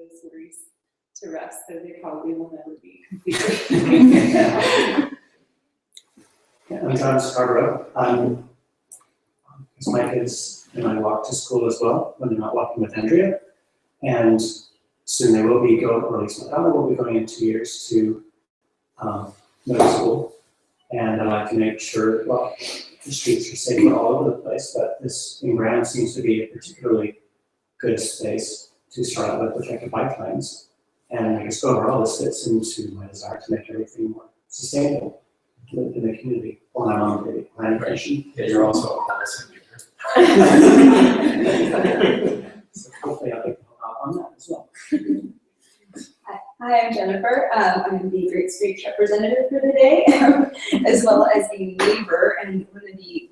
those worries to rest, though they probably will never be completely. Yeah, I'm John Scarborough. My kids and I walk to school as well when they're not walking with Andrea, and soon they will be going, or at least my daughter will be going in 2 years to middle school, and I like to make sure, well, the streets are safe all over the place, but this in Graham seems to be a particularly good space to start out with protected bike lanes, and I guess overall this fits into my desire to make everything more sustainable in the community while I'm on the planning commission. Yeah, you're also a policy maker. So hopefully I'll get help on that as well. Hi, I'm Jennifer. I'm the Great Streets representative for the day, as well as a neighbor. And one of the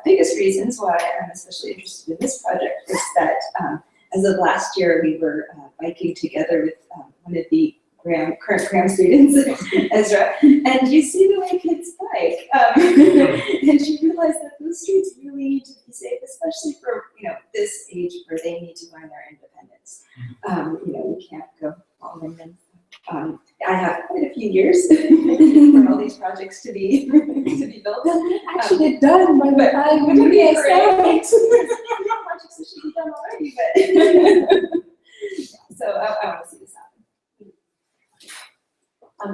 biggest reasons why I'm especially interested in this project is that as of last year, we were biking together with one of the current Graham students, Ezra, and you see the way kids bike, and you realize that those streets really need to be safe, especially for this age where they need to learn their independence. We can't go all in them. I have quite a few years for all these projects to be built. Actually, they're done by the time would be start. projects that should be done already, but so I want to see this happen.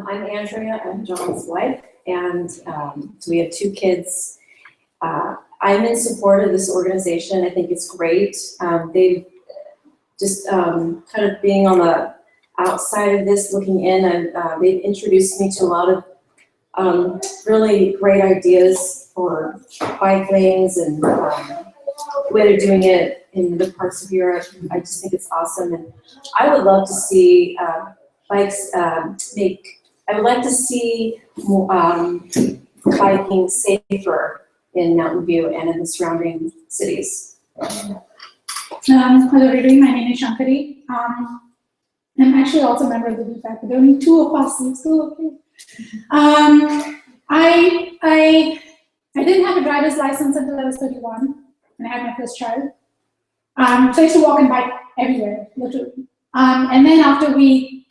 I'm Andrea, I'm John's wife, and so we have 2 kids. I'm in support of this organization. I think it's great. They've just kind of being on the outside of this, looking in, and they've introduced me to a lot of really great ideas for bike lanes and the way they're doing it in other parts of Europe. I just think it's awesome, and I would love to see bikes I would like to see biking safer in Mountain View and in the surrounding cities. Hello, everybody. My name is Shankari. I'm actually also a member of the DFAC, but there are only 2 of us, so it's still okay. I didn't have a driver's license until I was 31, and I had my first child. So I used to walk and bike everywhere, literally. And then after we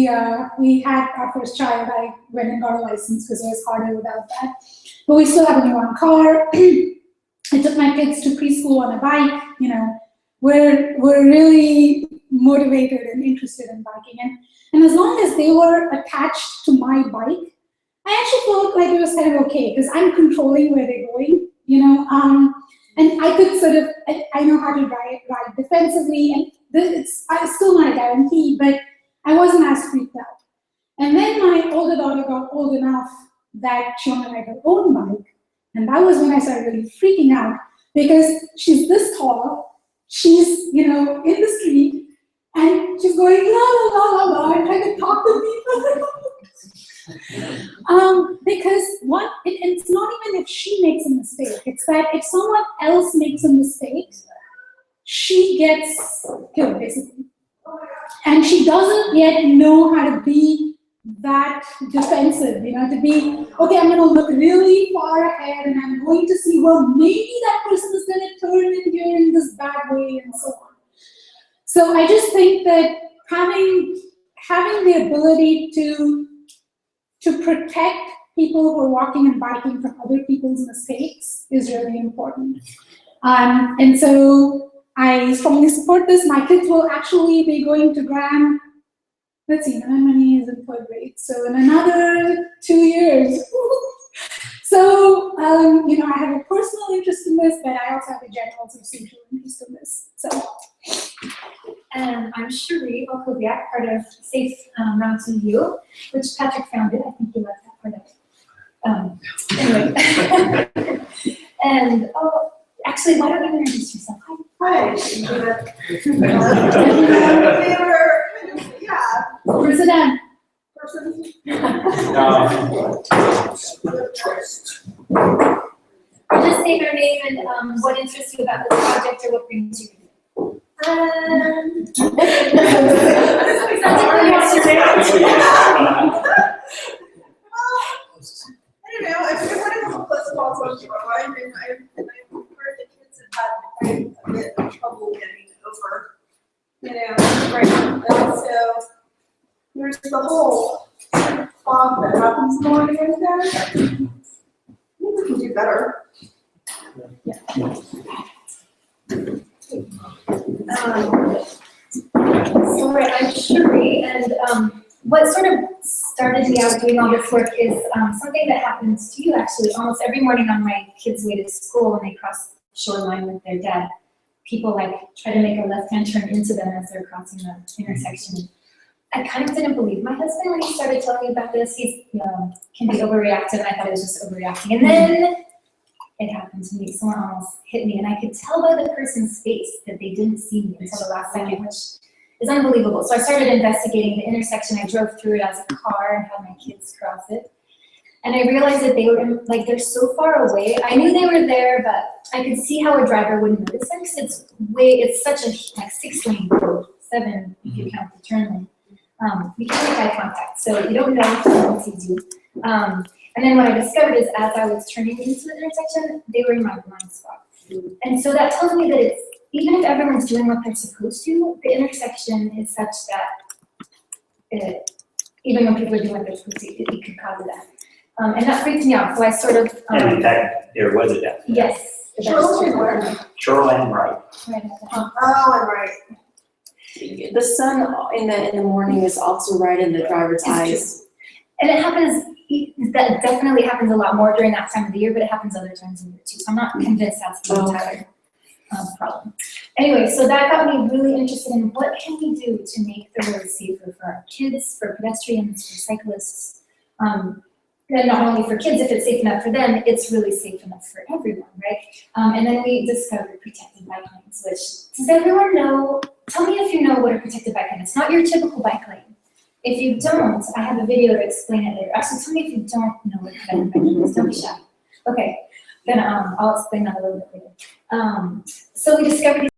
had our first child, I went and got a license because it was harder without that. But we still have only 1 car. I took my kids to preschool on a bike. We're really motivated and interested in biking. And as long as they were attached to my bike, I actually felt like it was kind of okay because I'm controlling where they're going, and I could sort of, I know how to ride defensively, and it's still not a guarantee, but I wasn't as freaked out. And then my older daughter got old enough that she wanted to ride her own bike. And that was when I started really freaking out because she's this tall, she's, in the street, and she's going la la la la la and trying to talk to people. Because it's not even if she makes a mistake, it's that if someone else makes a mistake, she gets killed, basically. And she doesn't yet know how to be that defensive, to be, okay, I'm going to look really far ahead and I'm going to see, well, maybe that person is going to turn in here in this bad way and so on. So I just think that having the ability to protect people who are walking and biking from other people's mistakes is really important. And so I strongly support this. My kids will actually be going to Graham. Let's see, my money is in 3rd grade, so in another 2 years. So, I have a personal interest in this, but I also have a general sort of social interest in this. So, I'm Cherie Volkoviak, part of Safe Mountain View, which Patrick founded. I think he left that part of it. Anyway. And, actually, why don't you introduce yourself? Hi. President. Just say your name and what interests you about this project or what brings you here. Anyway, I just want to have a close calls on shoreline, and I've heard the kids have had quite a bit of trouble getting over, right, there's the whole fog that happens in the morning in there. I think we can do better. So I'm Sheree, and what sort of started me out doing all this work is something that happens to you actually almost every morning on my kids' way to school when they cross the shoreline with their dad. People like try to make a left-hand turn into them as they're crossing the intersection. I kind of didn't believe my husband when he started telling me about this. He's can be overreactive, and I thought it was just overreacting. And then it happened to me. Someone almost hit me, and I could tell by the person's face that they didn't see me until the last second, which is unbelievable. So I started investigating the intersection. I drove through it as a car and had my kids cross it. And I realized that they were, like, they're so far away. I knew they were there, but I could see how a driver wouldn't notice them because it's such a, like, 6-lane road, 7 if you count the turn lane. You can't make eye contact, so you don't know if someone sees you. And then what I discovered is as I was turning into the intersection, they were in my blind spot. And so that tells me that it's, even if everyone's doing what they're supposed to, the intersection is such that even when people are doing what they're supposed to, it could cause that. And that freaked me out, so I sort of. And in fact, there was a death. Yes. Shoreline where? Shoreline, right. Oh, I'm right. The sun in the morning is also right in the driver's eyes. And it happens, that definitely happens a lot more during that time of the year, but it happens other times of the year too. So I'm not convinced that's the entire problem. Anyway, so that got me really interested in what can we do to make the road safer for our kids, for pedestrians, for cyclists. And not only for kids, if it's safe enough for them, it's really safe enough for everyone, right? And then we discovered protected bike lanes, which, does everyone know? Tell me if you know what a protected bike lane is. It's not your typical bike lane. If you don't, I have a video to explain it later. Actually, tell me if you don't know what a protected bike lane is. Don't be shy. Okay, then I'll explain that a little bit later. So we discovered